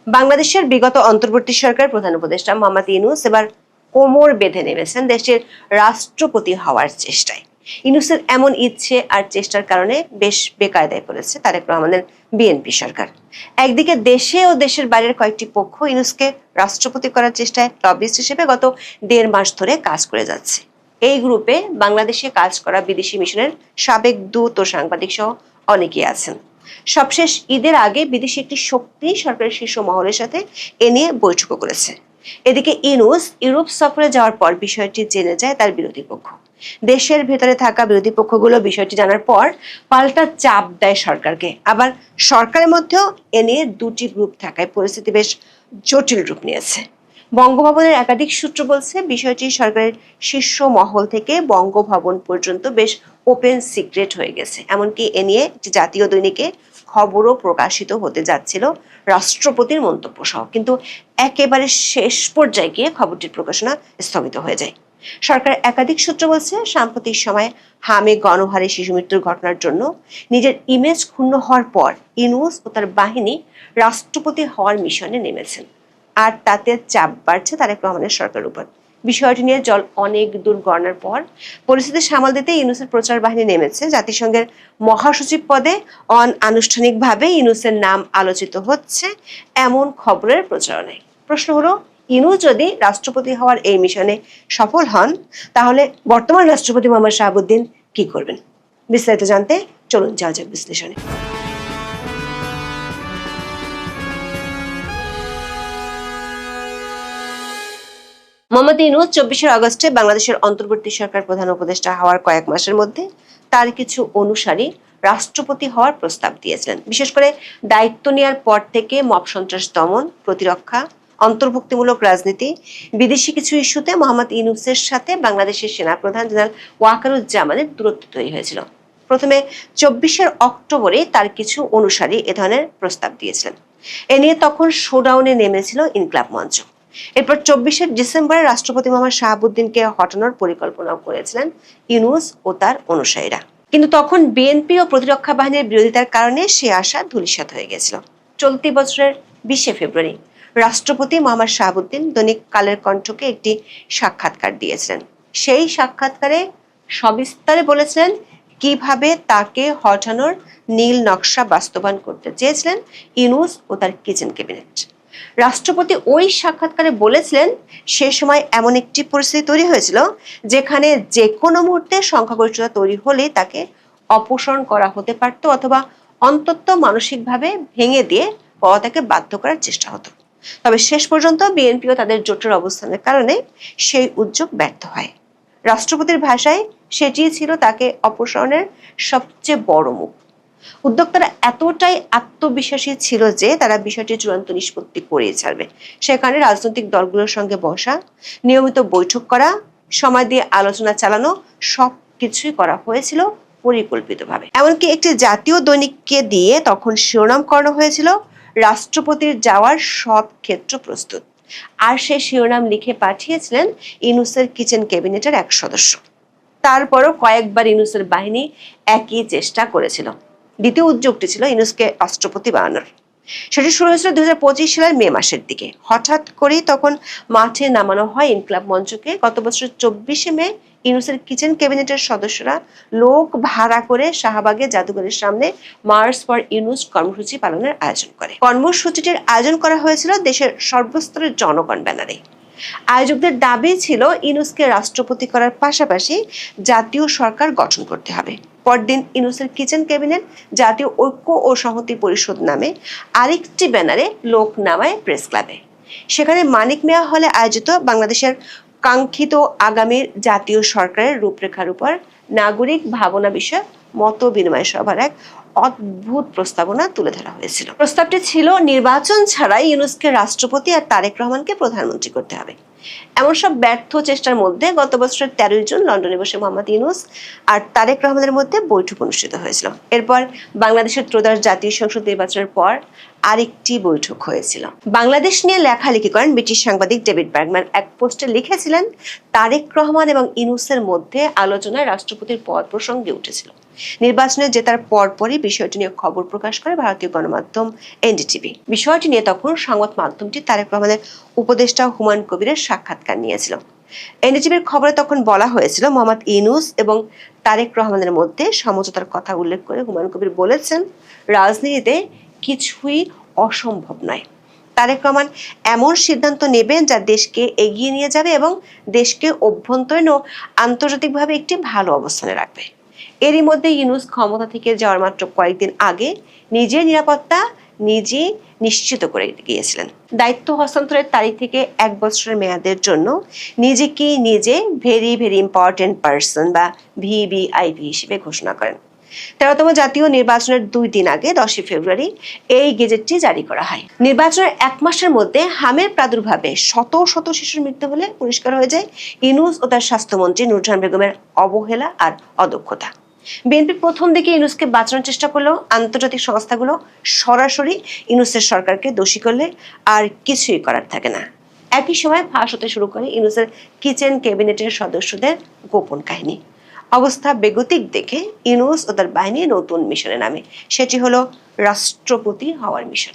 বাংলাদেশের বিগত অন্তর্বর্তী সরকার প্রধান উপদেষ্টা মোহাম্মদ ইউনূস এবার কোমর বেঁধে নেমেছেন দেশের রাষ্ট্রপতি হওয়ার চেষ্টায়। ইউনূসের এমন ইচ্ছে আর চেষ্টার কারণে বেশ বেকায়দায় পড়েছে তারেক রহমানের বিএনপি সরকার। একদিকে দেশে ও দেশের বাইরের কয়েকটি পক্ষ ইউনূসকে রাষ্ট্রপতি করার চেষ্টায় লবিস্ট হিসেবে গত 1.5 মাস ধরে কাজ করে যাচ্ছে। এই গ্রুপে বাংলাদেশে কাজ করা বিদেশি মিশনের সাবেক দূত ও সাংবাদিক সহ অনেকেই আছেন। সবশেষ ঈদের আগে বিদেশি একটি শক্তি সরকারের শীর্ষ মহলের সাথে এ নিয়ে বৈঠকও করেছে। এদিকে ইউনূস ইউরোপ সফরে যাওয়ার পর বিষয়টি জেনে যায় তার বিরোধী পক্ষ। দেশের ভেতরে থাকা বিরোধী পক্ষগুলো বিষয়টি জানার পর পাল্টা চাপ দেয় সরকারকে। আবার সরকারের মধ্যেও এ নিয়ে দুটি গ্রুপ থাকায় পরিস্থিতি বেশ জটিল রূপ নিয়েছে। বঙ্গভবনের একাধিক সূত্র বলছে বিষয়টি সরকারের শীর্ষ মহল থেকে বঙ্গভবন পর্যন্ত বেশ ওপেন সিক্রেট হয়ে গেছে। এমনকি এ নিয়ে জাতীয় দৈনিকে খবরও প্রকাশিত হতে যাচ্ছিল রাষ্ট্রপতির মন্তব্য সহ, কিন্তু একেবারে শেষ পর্যায়ে গিয়ে খবরটির প্রকাশনা স্থগিত হয়ে যায়। সরকারের একাধিক সূত্র বলছে সাম্প্রতিক সময়ে হামে গণহারে শিশু মৃত্যুর ঘটনার জন্য নিজের ইমেজ ক্ষুণ্ণ হওয়ার পর ইউনূস ও তার বাহিনী রাষ্ট্রপতি হওয়ার মিশনে নেমেছেন, আর তাতে চাপ বাড়ছে তারেক রহমানের সরকারের উপর। বিষয়টি নিয়ে জল অনেক দূর গড়ানোর পর পরিস্থিতি সামাল দিতে ইউনূসের প্রচার বাহিনী নেমেছে। জাতিসংঘের মহাসচিব পদে আনুষ্ঠানিকভাবে ইউনূসের নাম আলোচিত হচ্ছে এমন খবরের প্রচারণায়। প্রশ্ন হলো, ইউনূস যদি রাষ্ট্রপতি হওয়ার এই মিশনে সফল হন তাহলে বর্তমান রাষ্ট্রপতি মোহাম্মদ শাহাবুদ্দিন কি করবেন? বিস্তারিত জানতে চলুন যাওয়া যাক বিশ্লেষণে। মোহাম্মদ ইউনূস 24 আগস্টে বাংলাদেশের অন্তর্বর্তী সরকার প্রধান উপদেষ্টা হওয়ার কয়েক মাসের মধ্যে তার কিছু অনুসারী রাষ্ট্রপতি হওয়ার প্রস্তাব দিয়েছিলেন। বিশেষ করে দায়িত্ব নেওয়ার পর থেকে মব সন্ত্রাস দমন, প্রতিরক্ষা, অন্তর্ভুক্তিমূলক রাজনীতি, বিদেশি কিছু ইস্যুতে মোহাম্মদ ইউনূসের সাথে বাংলাদেশের সেনাপ্রধান জেনারেল ওয়াকারুজ্জামানের দূরত্ব তৈরি হয়েছিল। প্রথমে 24 অক্টোবরে তার কিছু অনুসারী এ ধরনের প্রস্তাব দিয়েছিলেন। এ নিয়ে তখন শোডাউনে নেমেছিল ইনকিলাব মঞ্চ। এরপর 24 ডিসেম্বরে রাষ্ট্রপতি মোহাম্মদ শাহাবুদ্দিনকে হটানোর পরিকল্পনাও করেছিলেন ইউনূস ও তার অনুসারীরা, কিন্তু তখন বিএনপি ও প্রতিরক্ষা বাহিনীর বিরোধিতার কারণে সে আশা ধূলিসাৎ হয়ে গেছিল। চলতি বছরের 20 ফেব্রুয়ারি রাষ্ট্রপতি মোহাম্মদ শাহাবুদ্দিন দৈনিক কালের কণ্ঠকে একটি সাক্ষাৎকার দিয়েছিলেন। সেই সাক্ষাৎকারে সবিস্তারে বলেছিলেন কিভাবে তাকে হটানোর নীল নকশা বাস্তবায়ন করতে চেয়েছিলেন ইউনূস ও তার কিচেন ক্যাবিনেট। রাষ্ট্রপতি ওই সাক্ষাৎকারে বলেছিলেন সে সময় এমন একটি পরিস্থিতি তৈরি হয়েছিল যেখানে যে কোনো মুহূর্তে সংখ্যাগরিষ্ঠতা তৈরি হলেই তাকে অপসারণ করা হতে পারত, অথবা অন্তত মানসিকভাবে ভেঙে দিয়ে পদত্যাগে বাধ্য করার চেষ্টা হতো। তবে শেষ পর্যন্ত বিএনপি ও তাদের জোটের অবস্থানের কারণে সেই উদ্যোগ ব্যর্থ হয়। রাষ্ট্রপতির ভাষায় সেটি ছিল তাকে অপসারণের সবচেয়ে বড় মুখ। উদ্যোক্তারা এতটাই আত্মবিশ্বাসী ছিল যে তারা বিষয়টি চূড়ান্ত নিষ্পত্তি করে ছাড়বে। সেখানে রাজনৈতিক দলগুলোর সঙ্গে বসা, নিয়মিত বৈঠক করা, সময় দিয়ে আলোচনা চালানো সবকিছুই করা হয়েছিল পরিকল্পিতভাবে। এমনকি একটি জাতীয় দৈনিককে দিয়ে তখন শিরোনাম করানো হয়েছিল রাষ্ট্রপতির যাওয়ার সব ক্ষেত্র প্রস্তুত, আর সেই শিরোনাম লিখে পাঠিয়েছিলেন ইউনূসের কিচেন ক্যাবিনেটের এক সদস্য। তারপরও কয়েকবার ইউনূসের বাহিনী একই চেষ্টা করেছিল। দ্বিতীয় উদ্যোগটি ছিল ইউনূসকে রাষ্ট্রপতি বানানোর। সেটি শুরু হয়েছিল 2025 সালের মে মাসের দিকে। হঠাৎ করেই তখন মাঠে নামানো হয় ইনকিলাব মঞ্চকে। গত বছর 24 মে ইউনূসের কিচেন ক্যাবিনেটের সদস্যরা লোক ভাড়া করে শাহবাগে জাদুঘরের সামনে মার্চ ফর ইউনূস কর্মসূচি পালনের আয়োজন করে। কর্মসূচিটির আয়োজন করা হয়েছিল দেশের সর্বস্তরের জনগণ ব্যানারে। আয়োজকদের দাবি ছিল ইউনূসকে রাষ্ট্রপতি করার পাশাপাশি জাতীয় সরকার গঠন করতে হবে। পরদিন ইউনূসের কিচেন ক্যাবিনেট জাতীয় ঐক্য ও সংহতি পরিষদ নামে আরেকটি ব্যানারে লোক নামায় প্রেস ক্লাবে। সেখানে মানিক মিয়া হলে আয়োজিত বাংলাদেশের কাঙ্ক্ষিত আগামীর জাতীয় সরকারের রূপরেখার উপর নাগরিক ভাবনা বিষয়ক মত বিনিময় সভার এক অদ্ভুত প্রস্তাবনা তুলে ধরা হয়েছিল। প্রস্তাবটি ছিল নির্বাচন ছাড়াই ইউনূসকে রাষ্ট্রপতি আর তারেক রহমানকে প্রধানমন্ত্রী করতে হবে। এমন সব ব্যর্থ চেষ্টার মধ্যে গত বছরের 13 জুন লন্ডনে বসে মোহাম্মদ ইউনূস আর তারেক রহমানের মধ্যে বৈঠক অনুষ্ঠিত হয়েছিল। এরপর বাংলাদেশের ত্রয়োদশ জাতীয় সংসদ নির্বাচনের পর আরেকটি বৈঠক হয়েছিল। বাংলাদেশ নিয়ে লেখালেখি করেন ব্রিটিশ সাংবাদিক ডেভিড বার্গম্যান এক পোস্টে লিখেছিলেন, তারেক রহমান এবং ইউনূসের মধ্যে আলোচনায় রাষ্ট্রপতির পদ প্রসঙ্গে উঠেছিল। নির্বাচনে জেতার পরপরই বিষয়টি নিয়ে খবর প্রকাশ করে ভারতীয় গণমাধ্যম এনডিটিভি। বিষয়টি নিয়ে তখন সংবাদ মাধ্যমটি তারেক রহমানের উপদেষ্টা হুমায়ুন কবিরের সাক্ষাৎকার নিয়েছিল। এনডিটিভির খবরে তখন বলা হয়েছিল, মোহাম্মদ ইউনূস এবং তারেক রহমানের মধ্যে সমঝোতার কথা উল্লেখ করে হুমায়ুন কবির বলেছেন, রাজনীতিতে কিছুই অসম্ভব নয়। তারেক রহমান এমন সিদ্ধান্ত নেবেন যা দেশকে এগিয়ে নিয়ে যাবে এবং দেশকে অভ্যন্তরীণ ও আন্তর্জাতিকভাবে একটি ভালো অবস্থানে রাখবে। এরই মধ্যে ইউনূস ক্ষমতা থেকে যাওয়ার মাত্র কয়েকদিন আগে নিজের নিরাপত্তা নিজে নিশ্চিত করে গিয়েছিলেন। দায়িত্ব হস্তান্তরের তারিখ থেকে 1 বছরের মেয়াদের জন্য নিজেকে নিজে ভেরি ইম্পর্টেন্ট পার্সন বা ভিভিআইপি হিসেবে ঘোষণা করেন। 13তম জাতীয় নির্বাচনের 2 দিন আগে 10 ফেব্রুয়ারি এই গেজেটটি জারি করা হয়। নির্বাচনের 1 মাসের মধ্যে হামের প্রাদুর্ভাবে শত শত শিশুর মৃত্যু হলে পরিষ্কার হয়ে যায় ইউনূস ও তার স্বাস্থ্যমন্ত্রী নূরজাহান বেগমের অবহেলা আর অদক্ষতা। বিএনপি প্রথম দিকে ইউনূসকে বাঁচানোর চেষ্টা করলেও আন্তর্জাতিক সংস্থাগুলো সরাসরি ইউনূসের সরকারকে দোষী করলে আর কিছুই করার থাকে না। একই সময় ফাঁস হতে শুরু করে ইউনূসের কিচেন ক্যাবিনেটের সদস্যদের গোপন কাহিনী। অবস্থা বেগতিক দেখে ইউনূস ও তার বাহিনী নতুন মিশনে নামে, সেটি হলো রাষ্ট্রপতি হওয়ার মিশন।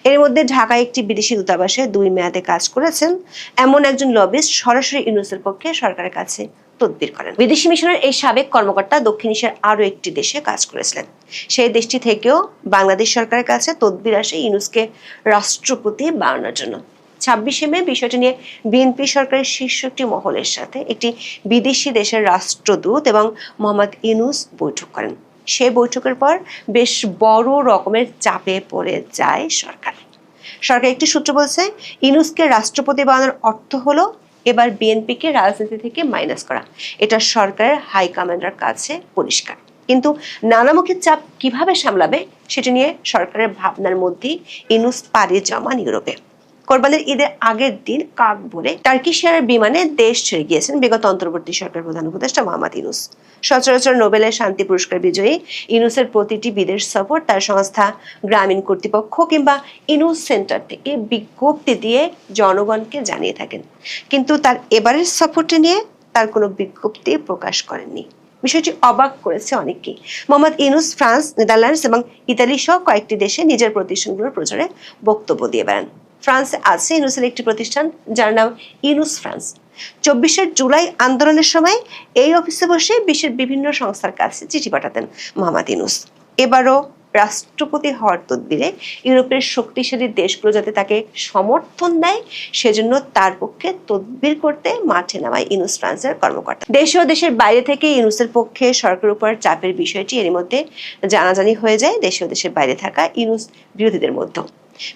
এর মধ্যে ঢাকায় একটি বিদেশি দূতাবাসে 2 মেয়াদে কাজ করেছেন এমন একজন লবিস্ট সরাসরি ইউনূসের পক্ষে সরকারের কাছে তদবির করেন। বিদেশি মিশনের এই সাবেক কর্মকর্তা দক্ষিণ এশিয়ার আরো একটি দেশে কাজ করেছিলেন। সেই দেশটি থেকেও বাংলাদেশ সরকারের কাছে তদবির আসে ইউনূসকে রাষ্ট্রপতি বানানোর জন্য। 26শে মে বিষয়টি নিয়ে বিএনপি সরকারের শীর্ষ একটি মহলের সাথে একটি বিদেশি দেশের রাষ্ট্রদূত এবং মোহাম্মদ ইউনূস বৈঠক করেন। সেই বৈঠকের পর বেশ বড় রকমের চাপে পড়ে যায় সরকার। একটি সূত্র বলছে, ইউনূসকে রাষ্ট্রপতি বানানোর অর্থ হলো এবার বিএনপিকে রাজনীতি থেকে মাইনাস করা। এটা সরকারের হাইকমান্ডের কাছে পরিষ্কার। কিন্তু নানামুখী চাপ কিভাবে সামলাবে সেটি নিয়ে সরকারের ভাবনার মধ্যেই ইউনূস পাড়ি জমান ইউরোপে। কোরবানির ঈদের আগের দিন কাক ভোরে টার্কিশ এয়ারের বিমানে দেশ ছেড়ে গিয়েছেন বিগত অন্তর্বর্তী সরকার প্রধান উপদেষ্টা মোহাম্মদ ইউনূস। সচরাচর নোবেলের শান্তি পুরস্কার বিজয়ী ইউনূসের প্রতিটি বিদেশ সফর তার সংস্থা গ্রামীণ কর্তৃপক্ষ কিংবা ইউনূস সেন্টার থেকে বিজ্ঞপ্তি দিয়ে জনগণকে জানিয়ে থাকেন, কিন্তু তার এবারের সফরটি নিয়ে তার কোনো বিজ্ঞপ্তি প্রকাশ করেননি। বিষয়টি অবাক করেছে অনেককেই। মোহাম্মদ ইউনূস ফ্রান্স, নেদারল্যান্ডস এবং ইতালি সহ কয়েকটি দেশে নিজের প্রতিষ্ঠানগুলোর প্রচারে বক্তব্য দিয়ে বেড়ান। ফ্রান্সে আছে ইউনূসের একটি প্রতিষ্ঠান যার নাম ইউনূস ফ্রান্স। 24শে জুলাই আন্দোলনের সময় এই অফিসে বসে বিশ্বের বিভিন্ন সংস্থার কাছে চিঠি পাঠাতেন মোহাম্মদ ইউনূস। এবারও রাষ্ট্রপতি হওয়ার তদবিরে ইউরোপের শক্তিশালী দেশগুলো যাতে তাকে সমর্থন দেয় সেজন্য তার পক্ষে তদবির করতে মাঠে নামায় ইউনূস ফ্রান্সের কর্মকর্তা। দেশে ও দেশের বাইরে থেকে ইউনূসের পক্ষে সরকারের উপর চাপের বিষয়টি এরই মধ্যে জানাজানি হয়ে যায় দেশে ও দেশের বাইরে থাকা ইউনূস বিরোধীদের মধ্যে।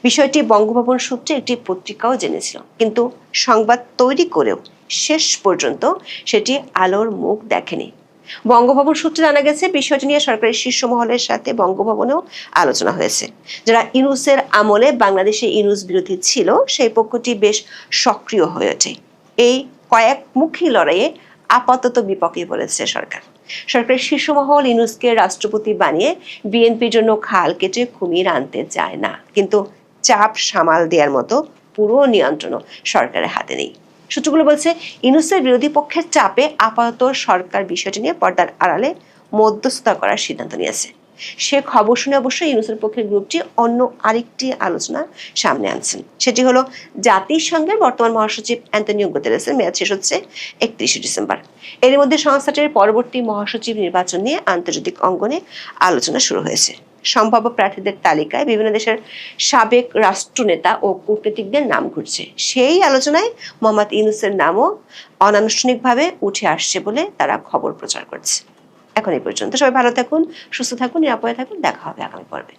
বিষয়টি বঙ্গভবন সূত্রে একটি পত্রিকাও জেনেছিল, কিন্তু সংবাদ তৈরি করেও শেষ পর্যন্ত সেটি আলোর মুখ দেখেনি। বঙ্গভবন সূত্রে জানা গেছে, বিষয়টি নিয়ে সরকারের শীর্ষ মহলের সাথে বঙ্গভবনেও আলোচনা হয়েছে। যারা ইউনূসের আমলে বাংলাদেশে ইউনূস বিরোধী ছিল সেই পক্ষটি বেশ সক্রিয় হয়ে ওঠে। এই কয়েকমুখী লড়াইয়ে আপাতত বিপক্ষে পড়েছে সরকার। সরকারের শীর্ষ মহল ইউনূসকে রাষ্ট্রপতি বানিয়ে বিএনপির জন্য খাল কেটে কুমির আনতে চায় না, কিন্তু চাপ সামাল দেওয়ার মতো পুরো নিয়ন্ত্রণও সরকারের হাতে নেই। সূত্রগুলো বলছে, ইউনূসের বিরোধী পক্ষের চাপে আপাতত সরকার বিষয়টি নিয়ে পর্দার আড়ালে মধ্যস্থতা করার সিদ্ধান্ত নিয়েছে। সে খবর শুনে অবশ্য ইউনূসের পক্ষের গ্রুপটি অন্য আরেকটি আলোচনা সামনে আনছেন। সেটি হলো জাতিসংঘের বর্তমান মহাসচিব অ্যান্টনিও গুতেরেসের মেয়াদ শেষ হচ্ছে 31শে ডিসেম্বর। এর মধ্যে সংস্থাটির পরবর্তী মহাসচিব নির্বাচন নিয়ে আন্তর্জাতিক অঙ্গনে আলোচনা শুরু হয়েছে। সম্ভাব্য প্রার্থীদের তালিকায় বিভিন্ন দেশের সাবেক রাষ্ট্রনেতা ও কূটনীতিকদের নাম ঘুরছে। সেই আলোচনায় মোহাম্মদ ইউনূসের নামও অনানুষ্ঠানিকভাবে উঠে আসছে বলে তারা খবর প্রচার করছে। এখন এই পর্যন্ত। সবাই ভালো থাকুন, সুস্থ থাকুন, নিরাপদে থাকুন। দেখা হবে আগামী পর্বে।